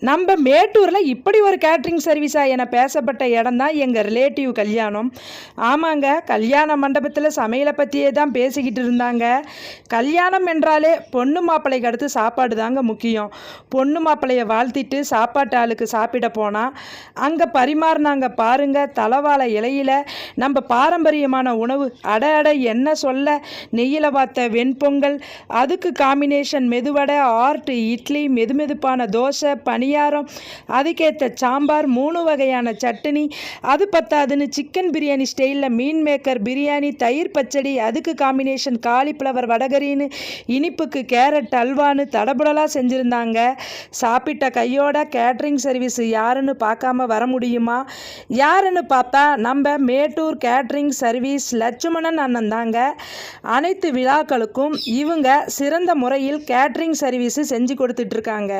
நம்ம மேட்டூரில் இப்படி ஒரு கேட்ரிங் சர்வீஸாக என பேசப்பட்ட இடம் தான் எங்கள் ரிலேட்டிவ் கல்யாணம். ஆமாங்க, கல்யாண மண்டபத்தில் சமையலை பற்றியே தான் பேசிக்கிட்டு இருந்தாங்க. கல்யாணம் என்றாலே பொண்ணு மாப்பிள்ளைக்கு அடுத்து சாப்பாடு தாங்க முக்கியம். பொண்ணு மாப்பிள்ளையை வாழ்த்திட்டு சாப்பாட்டு ஆளுக்கு சாப்பிட போனால் அங்கே பரிமாறினாங்க பாருங்க, தலவாழை இலையில் நம்ம பாரம்பரியமான உணவு. அட என்ன சொல்ல, நெய்யில் வார்த்த வெண்பொங்கல், அதுக்கு காம்பினேஷன் மெதுவடை, ஆர்ட் இட்லி, மெதுமெதுப்பான தோசை, பணியாரம், அதுக்கேற்ற சாம்பார், 3 வகையான சட்னி, அது பத்தாதுன்னு சிக்கன் பிரியாணி ஸ்டைலில் மீன் மேக்கர் பிரியாணி, தயிர் பச்சடி, அதுக்கு காம்பினேஷன் காலிஃப்ளவர் வடகரின்னு, இனிப்புக்கு கேரட் அல்வான்னு தடபுடலாக செஞ்சுருந்தாங்க. சாப்பிட்ட கையோட கேட்ரிங் சர்வீஸ் யாருன்னு பார்க்காம வர முடியுமா? யாருன்னு பார்த்தா நம்ம மேட்டூர் கேட்ரிங் சர்வீஸ் லட்சுமணன் அண்ணன் தாங்க. அனைத்து விழாக்களுக்கும் இவங்க சிறந்த முறையில் கேட்ரிங் சர்வீஸு செஞ்சு கொடுத்துட்ருக்காங்க.